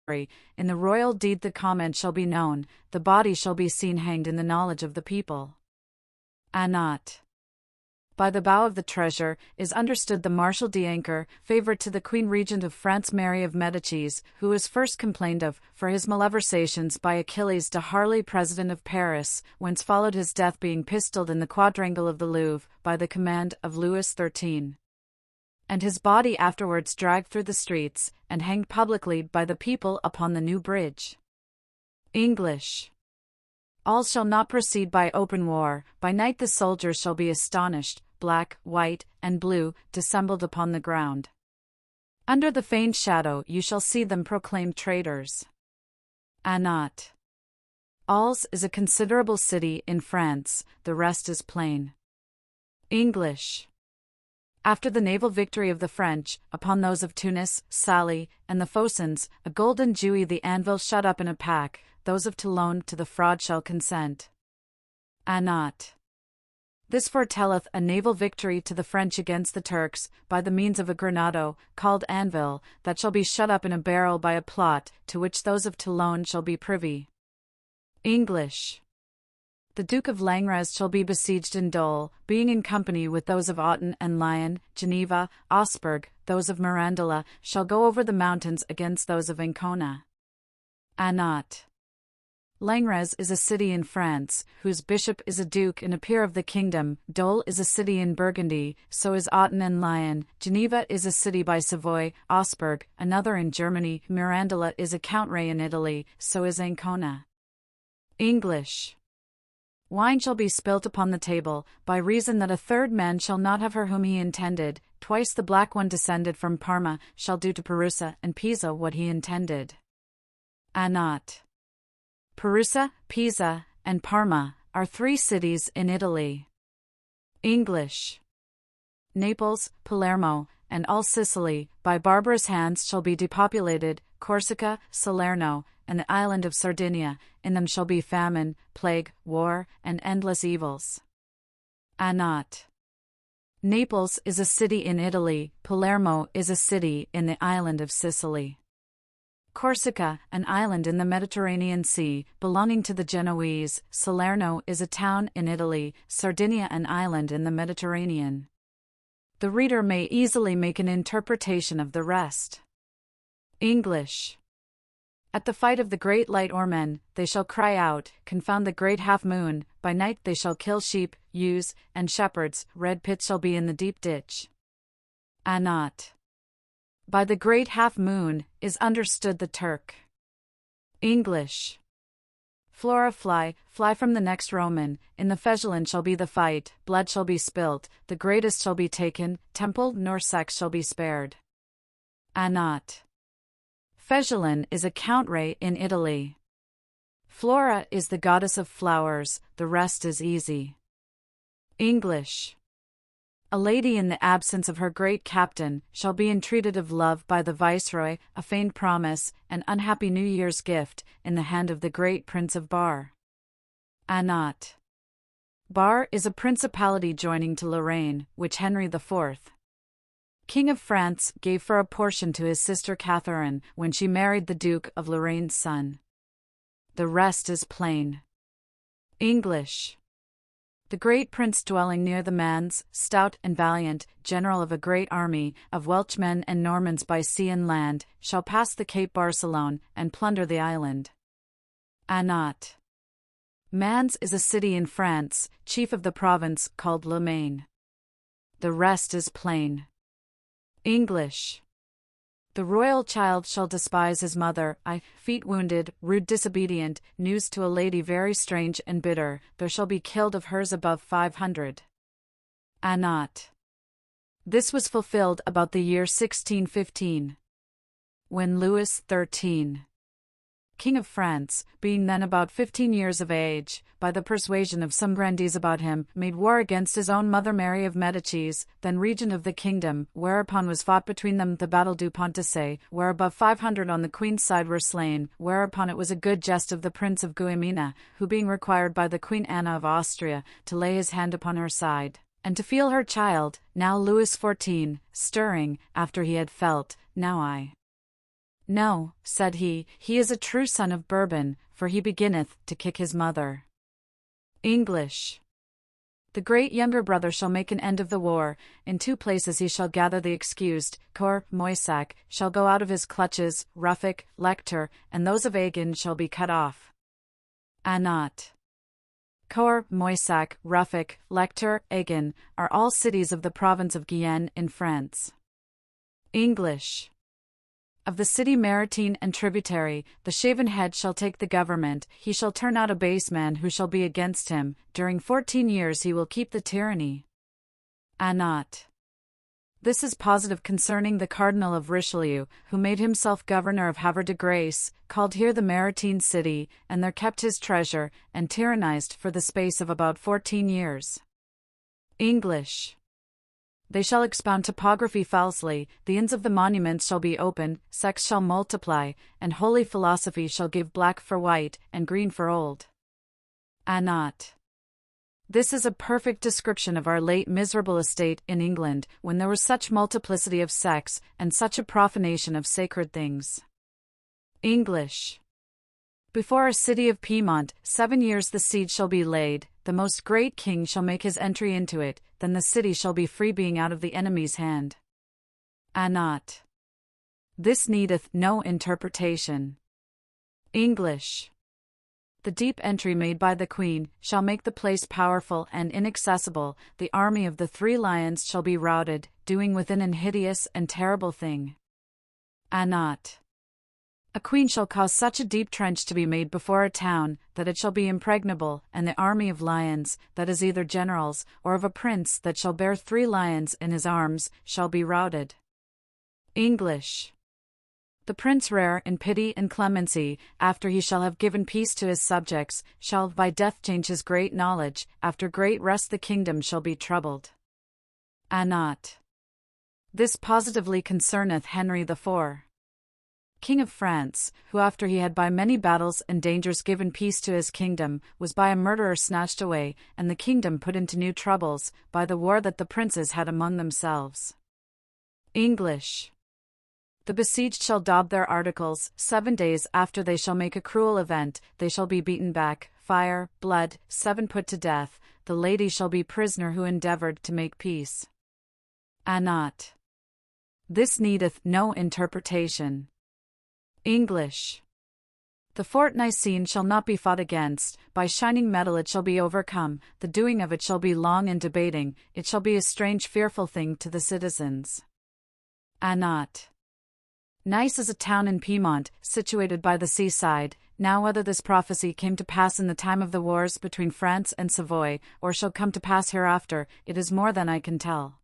In the royal deed the comment shall be known, the body shall be seen hanged in the knowledge of the people. Not. By the bow of the treasure is understood the Marshal d'Ancre, favourite to the Queen Regent of France Mary of Medicis, who was first complained of, for his malversations by Achilles de Harlay, President of Paris, whence followed his death being pistoled in the quadrangle of the Louvre, by the command of Louis XIII. And his body afterwards dragged through the streets, and hanged publicly by the people upon the New Bridge. English. All shall not proceed by open war, by night the soldiers shall be astonished, black, white, and blue, dissembled upon the ground. Under the feigned shadow you shall see them proclaimed traitors. Not. Alls is a considerable city in France, the rest is plain. English. After the naval victory of the French, upon those of Tunis, Sally, and the Phocans, a golden Jewy the anvil shut up in a pack, those of Toulon to the fraud shall consent. Not. This foretelleth a naval victory to the French against the Turks, by the means of a granado, called anvil, that shall be shut up in a barrel by a plot, to which those of Toulon shall be privy. English. The Duke of Langres shall be besieged in Dole, being in company with those of Autun and Lyon, Geneva, Augsburg, those of Mirandela, shall go over the mountains against those of Ancona. Not. Langres is a city in France, whose bishop is a duke and a peer of the kingdom. Dole is a city in Burgundy, so is Autun and Lyon. Geneva is a city by Savoy, Augsburg, another in Germany. Mirandela is a country in Italy, so is Ancona. English. Wine shall be spilt upon the table, by reason that a third man shall not have her whom he intended. Twice the black one descended from Parma, shall do to Perusa and Pisa what he intended. Not. Perusa, Pisa, and Parma are 3 cities in Italy. English. Naples, Palermo, and all Sicily, by barbarous hands shall be depopulated. Corsica, Salerno, and the island of Sardinia, in them shall be famine, plague, war, and endless evils. Not. Naples is a city in Italy, Palermo is a city in the island of Sicily. Corsica, an island in the Mediterranean Sea, belonging to the Genoese. Salerno is a town in Italy, Sardinia an island in the Mediterranean. The reader may easily make an interpretation of the rest. English. At the fight of the great light Ormen, they shall cry out, confound the great half-moon. By night they shall kill sheep, ewes, and shepherds. Red pits shall be in the deep ditch. Not. By the great half-moon is understood the Turk. English. Flora fly from the next Roman, in the Fegelin shall be the fight, blood shall be spilt, the greatest shall be taken, temple nor sex shall be spared. Not. Fegelin is a country in Italy. Flora is the goddess of flowers, the rest is easy. English. A lady in the absence of her great captain shall be entreated of love by the viceroy, a feigned promise, an unhappy New Year's gift, in the hand of the great Prince of Bar. Not. Bar is a principality joining to Lorraine, which Henry IV, King of France, gave for a portion to his sister Catherine when she married the Duke of Lorraine's son. The rest is plain. English. The great prince dwelling near the Mans, stout and valiant, general of a great army, of Welchmen and Normans by sea and land, shall pass the Cape Barcelone, and plunder the island. Not. Mans is a city in France, chief of the province, called Le Maine. The rest is plain. English. The royal child shall despise his mother, feet wounded, rude disobedient, news to a lady very strange and bitter, there shall be killed of hers above 500. Not. This was fulfilled about the year 1615. When Louis XIII, King of France, being then about 15 years of age, by the persuasion of some grandees about him, made war against his own mother Mary of Medicis, then regent of the kingdom, whereupon was fought between them the battle du Pontace, where above 500 on the queen's side were slain, whereupon it was a good jest of the Prince of Guimena, who being required by the Queen Anna of Austria, to lay his hand upon her side, and to feel her child, now Louis XIV, stirring, after he had felt, now I. No, said he is a true son of Bourbon, for he beginneth to kick his mother. English. The great younger brother shall make an end of the war. In 2 places he shall gather the excused. Cor, Moissac, shall go out of his clutches. Ruffic, Lector, and those of Agen shall be cut off. Anat. Cor, Moissac, Ruffic, Lector, Agen, are all cities of the province of Guyenne in France. English. Of the city maritime and tributary, the shaven head shall take the government. He shall turn out a base man who shall be against him. During 14 years he will keep the tyranny. Anat. This is positive concerning the Cardinal of Richelieu, who made himself governor of Havre de Grace, called here the Maritime City, and there kept his treasure, and tyrannized for the space of about 14 years. English. They shall expound topography falsely, the inns of the monuments shall be opened, sects shall multiply, and holy philosophy shall give black for white, and green for old. Anat. This is a perfect description of our late miserable estate in England, when there was such multiplicity of sects, and such a profanation of sacred things. English. Before our city of Piedmont, 7 years the siege shall be laid, the most great king shall make his entry into it, then the city shall be free being out of the enemy's hand. Anat. This needeth no interpretation. English. The deep entry made by the Queen shall make the place powerful and inaccessible. The army of the 3 lions shall be routed, doing within an hideous and terrible thing. Anat. A queen shall cause such a deep trench to be made before a town, that it shall be impregnable, and the army of lions, that is either generals, or of a prince that shall bear 3 lions in his arms, shall be routed. English. The prince rare in pity and clemency, after he shall have given peace to his subjects, shall by death change his great knowledge, after great rest the kingdom shall be troubled. Anat. This positively concerneth Henry IV. King of France, who after he had by many battles and dangers given peace to his kingdom, was by a murderer snatched away, and the kingdom put into new troubles, by the war that the princes had among themselves. English. The besieged shall daub their articles, 7 days after they shall make a cruel event, they shall be beaten back, fire, blood, 7 put to death, the lady shall be prisoner who endeavored to make peace. Anat. This needeth no interpretation. English. The Fort Nicene shall not be fought against, by shining metal it shall be overcome, the doing of it shall be long and debating, it shall be a strange fearful thing to the citizens. Anat. Nice is a town in Piedmont, situated by the seaside. Now whether this prophecy came to pass in the time of the wars between France and Savoy, or shall come to pass hereafter, it is more than I can tell.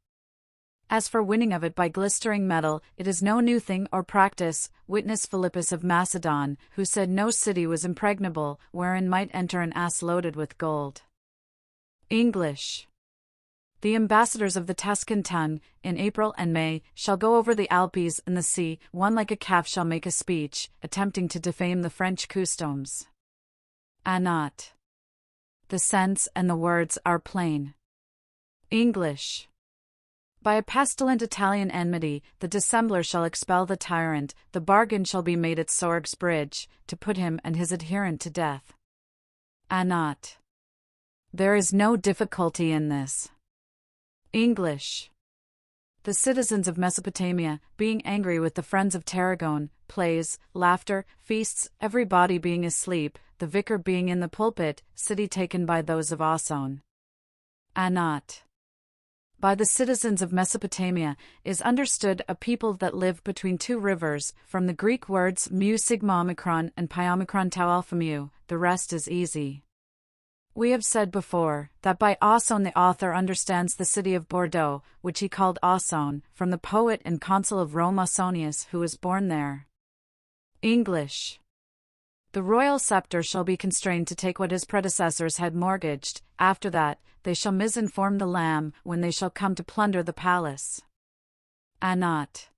As for winning of it by glistering metal, it is no new thing or practice, witness Philippus of Macedon, who said no city was impregnable, wherein might enter an ass loaded with gold. English. The ambassadors of the Tuscan tongue, in April and May, shall go over the Alpes and the sea, one like a calf shall make a speech, attempting to defame the French customs. Anat. The sense and the words are plain. English. By a pestilent Italian enmity, the dissembler shall expel the tyrant, the bargain shall be made at Sorg's bridge, to put him and his adherent to death. Anat. There is no difficulty in this. English. The citizens of Mesopotamia, being angry with the friends of Tarragone, plays, laughter, feasts, everybody being asleep, the vicar being in the pulpit, city taken by those of Ausone. Anat. By the citizens of Mesopotamia is understood a people that live between 2 rivers, from the Greek words mu sigma omicron and pi omicron tau alpha mu, the rest is easy. We have said before, that by Ausone the author understands the city of Bordeaux, which he called Ausone, from the poet and consul of Rome Ausonius who was born there. English. The royal scepter shall be constrained to take what his predecessors had mortgaged, after that, they shall misinform the Lamb, when they shall come to plunder the palace. Anat.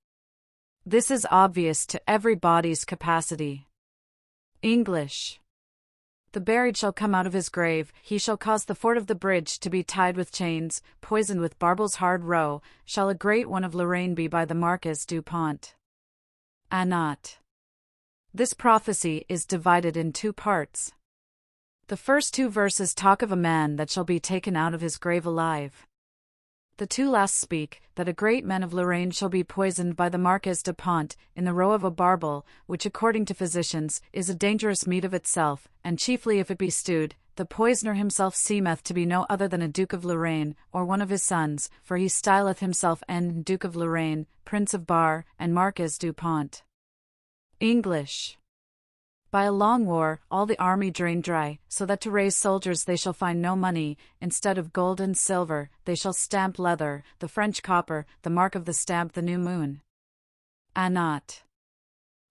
This is obvious to everybody's capacity. English. The buried shall come out of his grave, he shall cause the fort of the bridge to be tied with chains, poisoned with Barbel's hard roe, shall a great one of Lorraine be by the Marquis du Pont. Anat. This prophecy is divided in two parts. The first two verses talk of a man that shall be taken out of his grave alive. The two last speak that a great man of Lorraine shall be poisoned by the Marquis de Pont in the roe of a barbel, which according to physicians is a dangerous meat of itself, and chiefly if it be stewed. The poisoner himself seemeth to be no other than a Duke of Lorraine, or one of his sons, for he styleth himself en Duke of Lorraine, Prince of Bar, and Marquis du Pont. English. By a long war, all the army drained dry, so that to raise soldiers they shall find no money. Instead of gold and silver, they shall stamp leather, the French copper, the mark of the stamp the new moon. Not.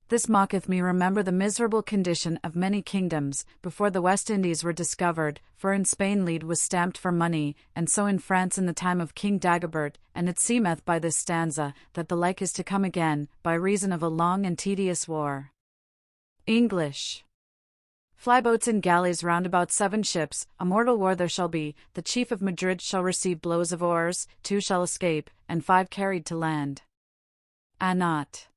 This mocketh me remember the miserable condition of many kingdoms, before the West Indies were discovered, for in Spain lead was stamped for money, and so in France in the time of King Dagobert, and it seemeth by this stanza, that the like is to come again, by reason of a long and tedious war. English. Flyboats and galleys round about 7 ships, a mortal war there shall be, the chief of Madrid shall receive blows of oars, 2 shall escape, and 5 carried to land. Not.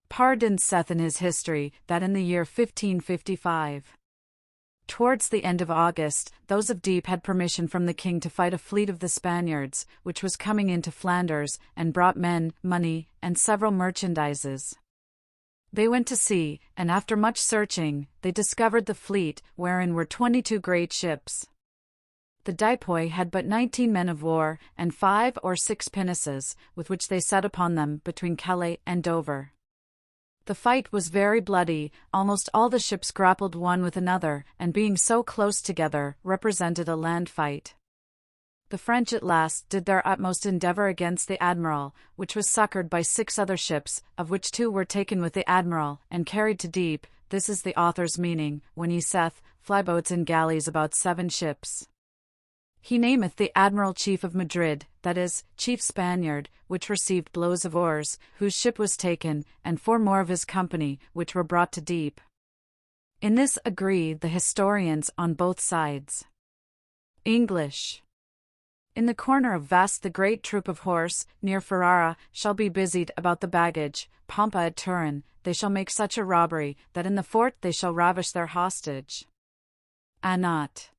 Pardon saith in his history, that in the year 1555, towards the end of August, those of Dieppe had permission from the king to fight a fleet of the Spaniards, which was coming into Flanders, and brought men, money, and several merchandises. They went to sea, and after much searching, they discovered the fleet, wherein were 22 great ships. The Dieppe had but 19 men of war, and 5 or 6 pinnaces, with which they set upon them, between Calais and Dover. The fight was very bloody, almost all the ships grappled one with another, and being so close together, represented a land fight. The French at last did their utmost endeavour against the Admiral, which was succoured by 6 other ships, of which 2 were taken with the Admiral, and carried to Dieppe. This is the author's meaning, when he saith, flyboats and galleys about 7 ships. He nameth the Admiral Chief of Madrid, that is, Chief Spaniard, which received blows of oars, whose ship was taken, and 4 more of his company, which were brought to Dieppe. In this agree the historians on both sides. English. In the corner of Vast the great troop of horse, near Ferrara, shall be busied about the baggage, Pompa at Turin, they shall make such a robbery, that in the fort they shall ravish their hostage. Not.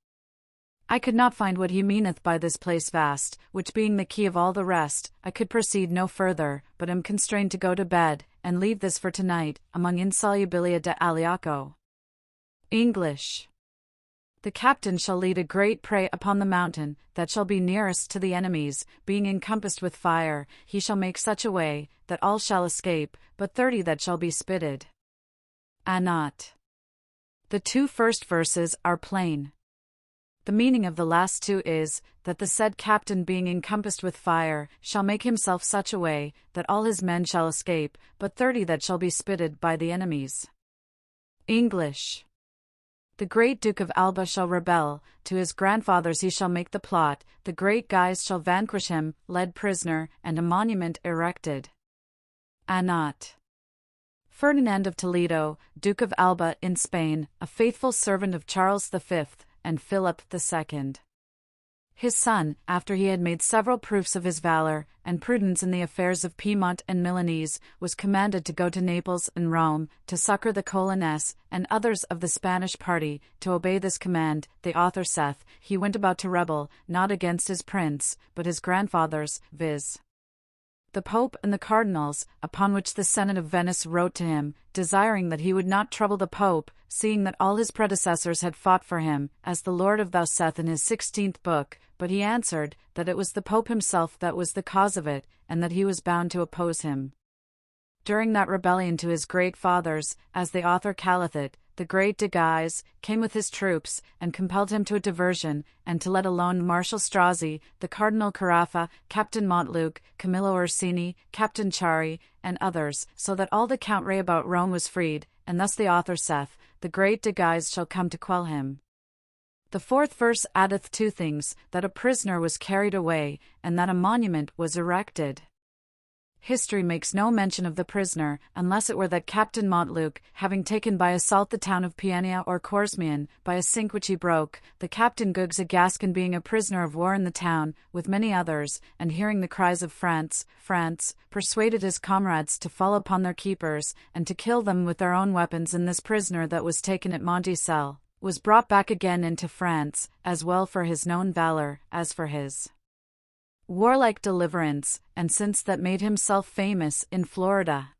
I could not find what he meaneth by this place vast, which being the key of all the rest, I could proceed no further, but am constrained to go to bed, and leave this for tonight, among insolubilia de Aliaco. English. The captain shall lead a great prey upon the mountain, that shall be nearest to the enemies, being encompassed with fire, he shall make such a way, that all shall escape, but 30 that shall be spitted. Not. The 2 first verses are plain. The meaning of the last 2 is, that the said captain being encompassed with fire, shall make himself such a way, that all his men shall escape, but 30 that shall be spitted by the enemies. English. The great Duke of Alba shall rebel, to his grandfathers he shall make the plot, the great Guise shall vanquish him, led prisoner, and a monument erected. Not. Ferdinand of Toledo, Duke of Alba in Spain, a faithful servant of Charles V, and Philip II. His son, after he had made several proofs of his valor and prudence in the affairs of Piedmont and Milanese, was commanded to go to Naples and Rome, to succor the Colonnes and others of the Spanish party. To obey this command, the author saith, he went about to rebel, not against his prince, but his grandfathers, viz. the Pope and the cardinals, upon which the Senate of Venice wrote to him, desiring that he would not trouble the Pope, seeing that all his predecessors had fought for him, as the Lord of Thou saith in his 16th book, but he answered, that it was the Pope himself that was the cause of it, and that he was bound to oppose him. During that rebellion to his great fathers, as the author calleth it, the great de Guise came with his troops, and compelled him to a diversion, and to let alone Marshal Strozzi, the Cardinal Carafa, Captain Montluc, Camillo Orsini, Captain Chari, and others, so that all the country about Rome was freed, and thus the author saith, the great de Guise shall come to quell him. The 4th verse addeth 2 things, that a prisoner was carried away, and that a monument was erected. History makes no mention of the prisoner, unless it were that Captain Montluc, having taken by assault the town of Pienia or Corsmian, by a sink which he broke, the Captain Gugs a Gascon being a prisoner of war in the town, with many others, and hearing the cries of France, France, persuaded his comrades to fall upon their keepers, and to kill them with their own weapons, and this prisoner that was taken at Monticelle, was brought back again into France, as well for his known valor, as for his warlike deliverance, and since that made himself famous in Florida.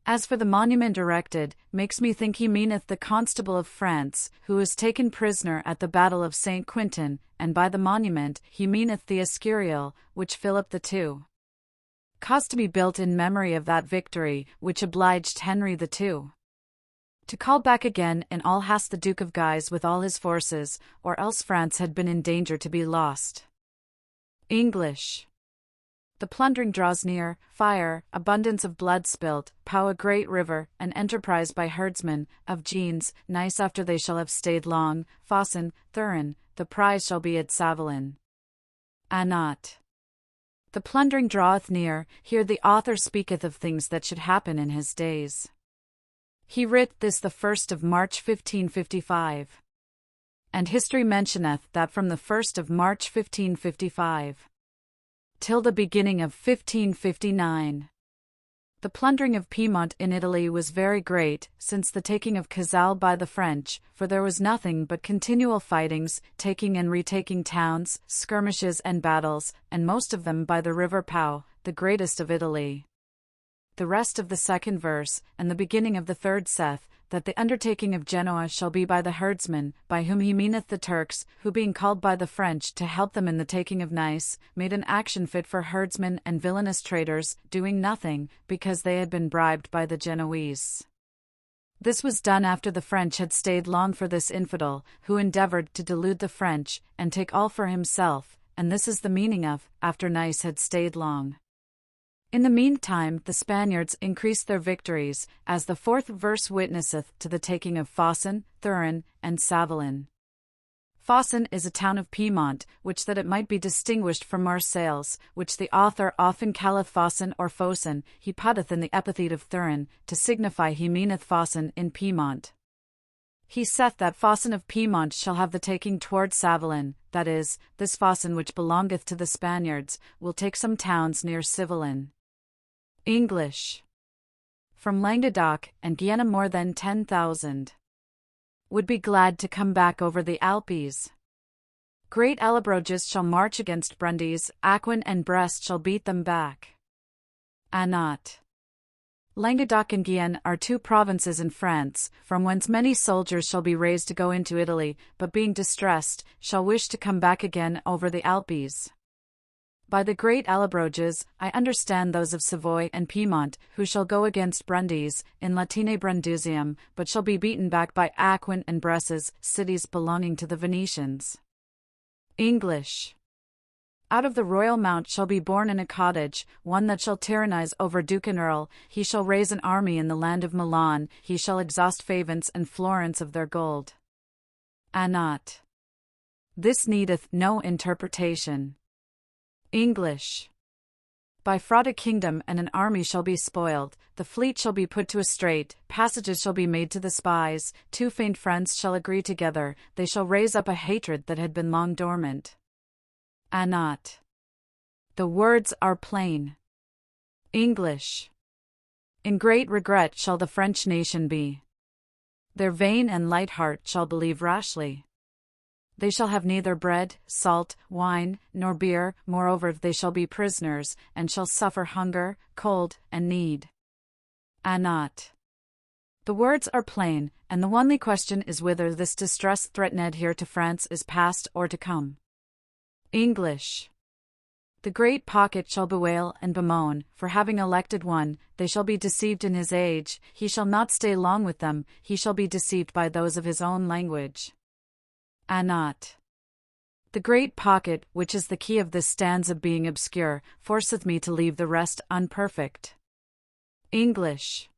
As for the monument erected, makes me think he meaneth the Constable of France, who was taken prisoner at the battle of St. Quentin, and by the monument he meaneth the Escurial, which Philip II caused to be built in memory of that victory, which obliged Henry II to call back again in all haste the Duke of Guise with all his forces, or else France had been in danger to be lost. English. The plundering draws near, fire, abundance of blood spilt, pow a great river, an enterprise by herdsmen, of Genes, nice after they shall have stayed long, Fossin, Thurin, the prize shall be at Savelin. Not. The plundering draweth near, here the author speaketh of things that should happen in his days. He writ this the 1st of March 1555. And history mentioneth that from the 1st of March 1555 till the beginning of 1559, the plundering of Piedmont in Italy was very great, since the taking of Casale by the French, for there was nothing but continual fightings, taking and retaking towns, skirmishes and battles, and most of them by the river Pau, the greatest of Italy. The rest of the 2nd verse, and the beginning of the 3rd saith, that the undertaking of Genoa shall be by the herdsmen, by whom he meaneth the Turks, who being called by the French to help them in the taking of Nice, made an action fit for herdsmen and villainous traders, doing nothing, because they had been bribed by the Genoese. This was done after the French had stayed long for this infidel, who endeavored to delude the French, and take all for himself, and this is the meaning of, after Nice had stayed long. In the meantime the Spaniards increased their victories, as the 4th verse witnesseth to the taking of Fossin, Thurin, and Savelin. Fossin is a town of Piedmont, which that it might be distinguished from Marseilles, which the author often calleth Fossin or Fosin, he putteth in the epithet of Thurin, to signify he meaneth Fossin in Piedmont. He saith that Fossin of Piedmont shall have the taking toward Savelin, that is, this Fossin which belongeth to the Spaniards, will take some towns near Civelin. English. From Languedoc and Guiana more than 10,000 would be glad to come back over the Alpes. Great Allobroges shall march against Brundise, Aquin and Brest shall beat them back. Not. Languedoc and Guienne are 2 provinces in France, from whence many soldiers shall be raised to go into Italy, but being distressed, shall wish to come back again over the Alpes. By the great Allobroges, I understand those of Savoy and Piedmont, who shall go against Brundise, in Latine Brundusium, but shall be beaten back by Aquin and Bresses, cities belonging to the Venetians. English. Out of the royal mount shall be born in a cottage, one that shall tyrannize over duke and earl, he shall raise an army in the land of Milan, he shall exhaust Favence and Florence of their gold. Not. This needeth no interpretation. English. By fraud a kingdom and an army shall be spoiled, the fleet shall be put to a strait, passages shall be made to the spies, 2 faint friends shall agree together, they shall raise up a hatred that had been long dormant. Not. The words are plain. English. In great regret shall the French nation be. Their vain and light heart shall believe rashly. They shall have neither bread, salt, wine, nor beer, moreover they shall be prisoners, and shall suffer hunger, cold, and need. Not. The words are plain, and the only question is whether this distress threatened here to France is past or to come. English. The great pocket shall bewail and bemoan, for having elected one, they shall be deceived in his age, he shall not stay long with them, he shall be deceived by those of his own language. Not. The great pocket, which is the key of this stanza being obscure, forceth me to leave the rest unperfect. English.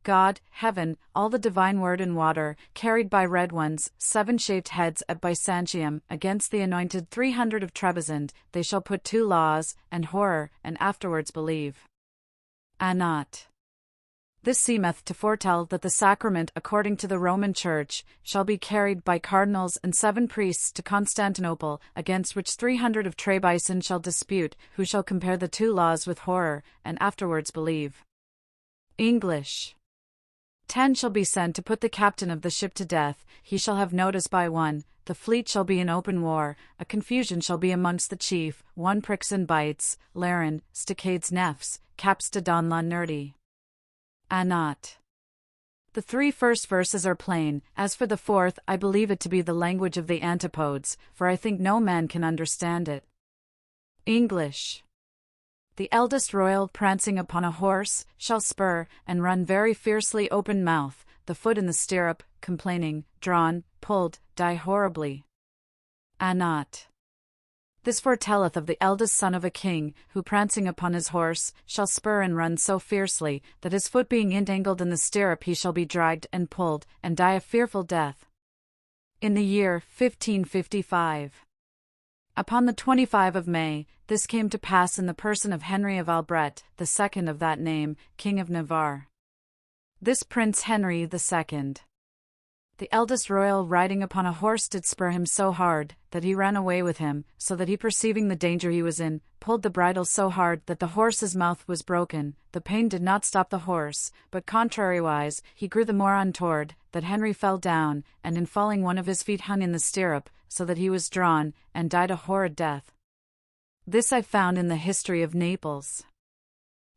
God, heaven, all the divine word and water, carried by red ones, 7 shaved heads at Byzantium, against the anointed 300 of Trebizond, they shall put 2 laws, and horror, and afterwards believe. not. This seemeth to foretell that the sacrament according to the Roman Church shall be carried by cardinals and 7 priests to Constantinople, against which 300 of Trebizond shall dispute, who shall compare the 2 laws with horror, and afterwards believe. English. 10 shall be sent to put the captain of the ship to death, he shall have notice by 1, the fleet shall be in open war, a confusion shall be amongst the chief, 1 pricks and bites, Laren, sticades nefs, caps de don la nerdy. Not. The 3 first verses are plain, as for the 4th I believe it to be the language of the antipodes, for I think no man can understand it. English. The eldest royal prancing upon a horse, shall spur, and run very fiercely open mouth, the foot in the stirrup, complaining, drawn, pulled, die horribly. Not. This foretelleth of the eldest son of a king, who prancing upon his horse, shall spur and run so fiercely, that his foot being entangled in the stirrup he shall be dragged and pulled, and die a fearful death. In the year 1555. Upon the 25 of May, this came to pass in the person of Henry of Albret, the second of that name, King of Navarre. This Prince Henry the Second, the eldest royal riding upon a horse did spur him so hard, that he ran away with him, so that he perceiving the danger he was in, pulled the bridle so hard that the horse's mouth was broken. The pain did not stop the horse, but contrariwise, he grew the more untoward, that Henry fell down, and in falling one of his feet hung in the stirrup, so that he was drawn, and died a horrid death. This I found in the history of Naples.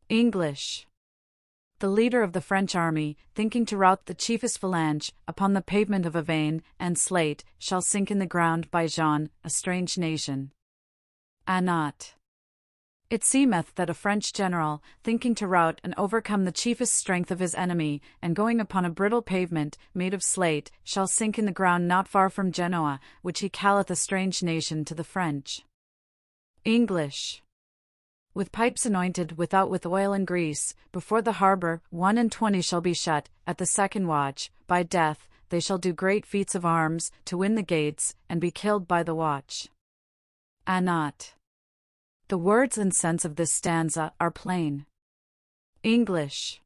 English. The leader of the French army, thinking to rout the chiefest phalange, upon the pavement of a vein and slate, shall sink in the ground by Jean, a strange nation. Not. It seemeth that a French general, thinking to rout and overcome the chiefest strength of his enemy, and going upon a brittle pavement, made of slate, shall sink in the ground not far from Genoa, which he calleth a strange nation to the French. English. With pipes anointed without with oil and grease, before the harbour 21 shall be shut, at the second watch, by death, they shall do great feats of arms, to win the gates, and be killed by the watch. Not. The words and sense of this stanza are plain. English.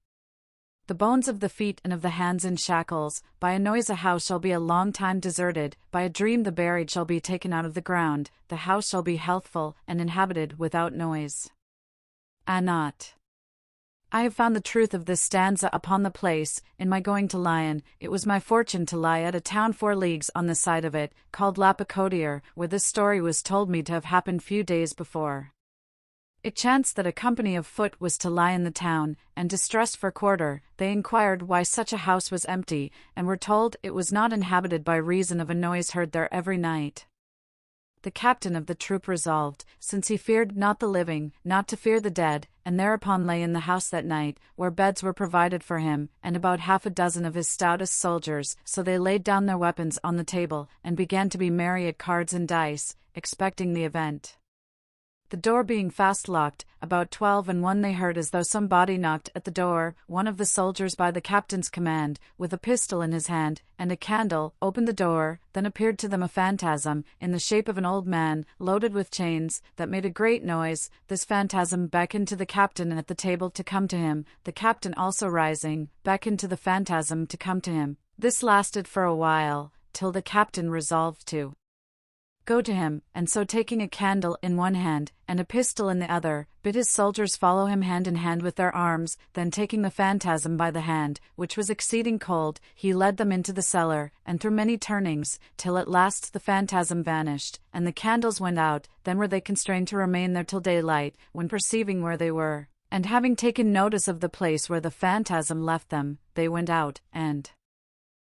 The bones of the feet and of the hands in shackles, by a noise a house shall be a long time deserted, by a dream the buried shall be taken out of the ground, the house shall be healthful, and inhabited without noise. Not. I have found the truth of this stanza upon the place, in my going to Lyon. It was my fortune to lie at a town 4 leagues on the side of it, called La Picotier, where this story was told me to have happened few days before. It chanced that a company of foot was to lie in the town, and distressed for quarter, they inquired why such a house was empty, and were told it was not inhabited by reason of a noise heard there every night. The captain of the troop resolved, since he feared not the living, not to fear the dead, and thereupon lay in the house that night, where beds were provided for him, and about 6 of his stoutest soldiers, so they laid down their weapons on the table, and began to be merry at cards and dice, expecting the event. The door being fast locked, about 12:01 they heard as though somebody knocked at the door. One of the soldiers by the captain's command, with a pistol in his hand, and a candle, opened the door. Then appeared to them a phantasm, in the shape of an old man, loaded with chains, that made a great noise. This phantasm beckoned to the captain at the table to come to him. The captain also rising, beckoned to the phantasm to come to him. This lasted for a while, till the captain resolved to go to him, and so taking a candle in one hand, and a pistol in the other, bid his soldiers follow him hand in hand with their arms. Then taking the phantasm by the hand, which was exceeding cold, he led them into the cellar, and through many turnings, till at last the phantasm vanished, and the candles went out. Then were they constrained to remain there till daylight, when perceiving where they were, and having taken notice of the place where the phantasm left them, they went out, and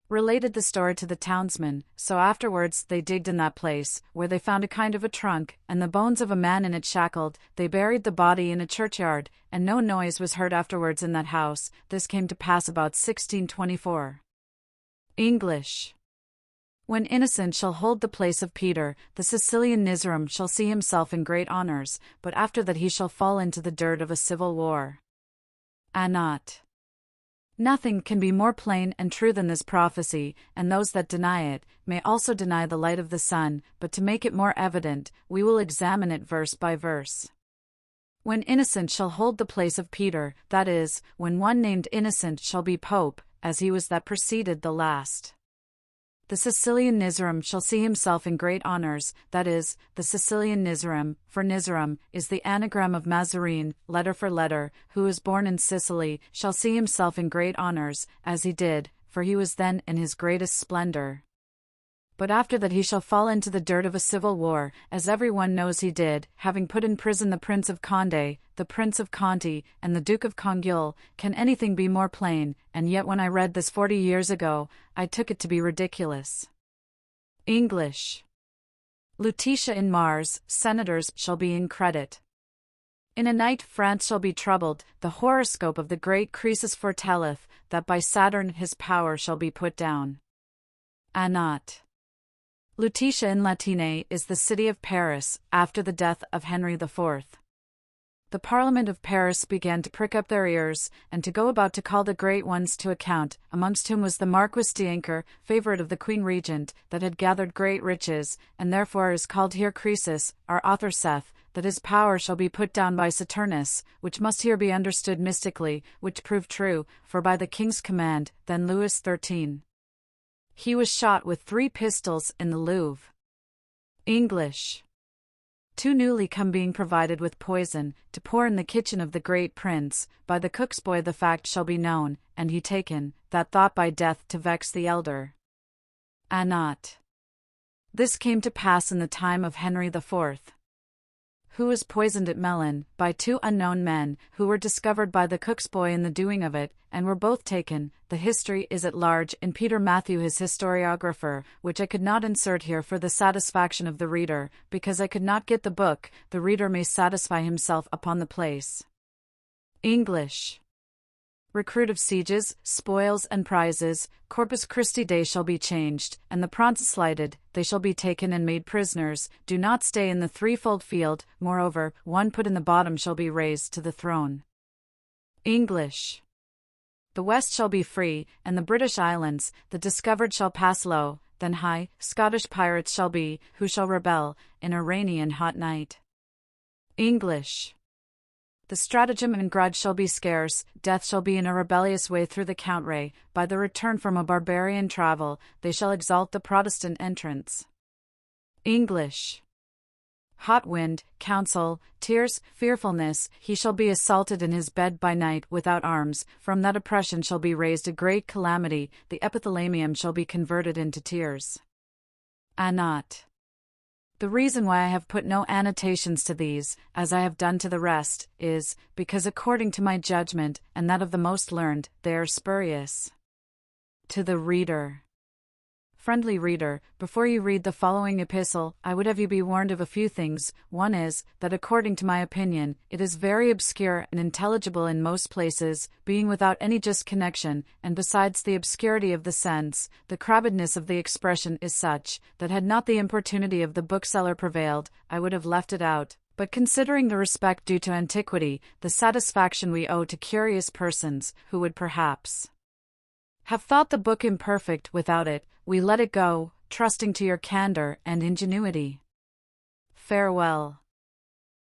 related the story to the townsmen. So afterwards they digged in that place, where they found a kind of a trunk, and the bones of a man in it shackled. They buried the body in a churchyard, and no noise was heard afterwards in that house. This came to pass about 1624. English. When Innocent shall hold the place of Peter, the Sicilian Nizram shall see himself in great honours, but after that he shall fall into the dirt of a civil war. Not. Nothing can be more plain and true than this prophecy, and those that deny it may also deny the light of the sun, but to make it more evident, we will examine it verse by verse. When Innocent shall hold the place of Peter, that is, when one named Innocent shall be pope, as he was that preceded the last. The Sicilian Nizarim shall see himself in great honors, that is, the Sicilian Nizarim, for Nizarim is the anagram of Mazarine, letter for letter, who is born in Sicily, shall see himself in great honors, as he did, for he was then in his greatest splendor. But after that he shall fall into the dirt of a civil war, as every one knows he did, having put in prison the Prince of Condé, the Prince of Conti, and the Duke of Congul. Can anything be more plain? And yet when I read this 40 years ago, I took it to be ridiculous. English. Lutetia in Mars, senators shall be in credit. In a night France shall be troubled, the horoscope of the great Croesus foretelleth, that by Saturn his power shall be put down. Anat. Lutetia in Latine is the city of Paris, after the death of Henry IV. The Parliament of Paris began to prick up their ears, and to go about to call the great ones to account, amongst whom was the Marquis d'Ancre, favourite of the Queen Regent, that had gathered great riches, and therefore is called here Croesus. Our author saith, that his power shall be put down by Saturnus, which must here be understood mystically, which proved true, for by the king's command, then Louis XIII. He was shot with 3 pistols in the Louvre. English. 2 newly come being provided with poison, to pour in the kitchen of the great prince, by the cook's boy the fact shall be known, and he taken, that thought by death to vex the elder. Anat. This came to pass in the time of Henry IV. Who was poisoned at Melun, by 2 unknown men, who were discovered by the cook's boy in the doing of it, and were both taken. The history is at large in Peter Matthew his historiographer, which I could not insert here for the satisfaction of the reader, because I could not get the book. The reader may satisfy himself upon the place. English. Recruit of sieges, spoils and prizes, Corpus Christi Day shall be changed, and the pronts slighted, they shall be taken and made prisoners, do not stay in the threefold field, moreover, one put in the bottom shall be raised to the throne. English. The West shall be free, and the British Islands, the discovered shall pass low, then high, Scottish pirates shall be, who shall rebel, in a rainy and hot night. English. The stratagem and grudge shall be scarce, death shall be in a rebellious way through the country, by the return from a barbarian travel, they shall exalt the Protestant entrance. English. Hot wind, counsel, tears, fearfulness, he shall be assaulted in his bed by night without arms, from that oppression shall be raised a great calamity, the epithalamium shall be converted into tears. Anat. The reason why I have put no annotations to these, as I have done to the rest, is, because according to my judgment, and that of the most learned, they are spurious. To the reader. Friendly reader, before you read the following epistle, I would have you be warned of a few things. One is, that according to my opinion, it is very obscure and intelligible in most places, being without any just connection, and besides the obscurity of the sense, the crabbedness of the expression is such, that had not the importunity of the bookseller prevailed, I would have left it out. But considering the respect due to antiquity, the satisfaction we owe to curious persons, who would perhaps have thought the book imperfect without it, we let it go, trusting to your candor and ingenuity. Farewell.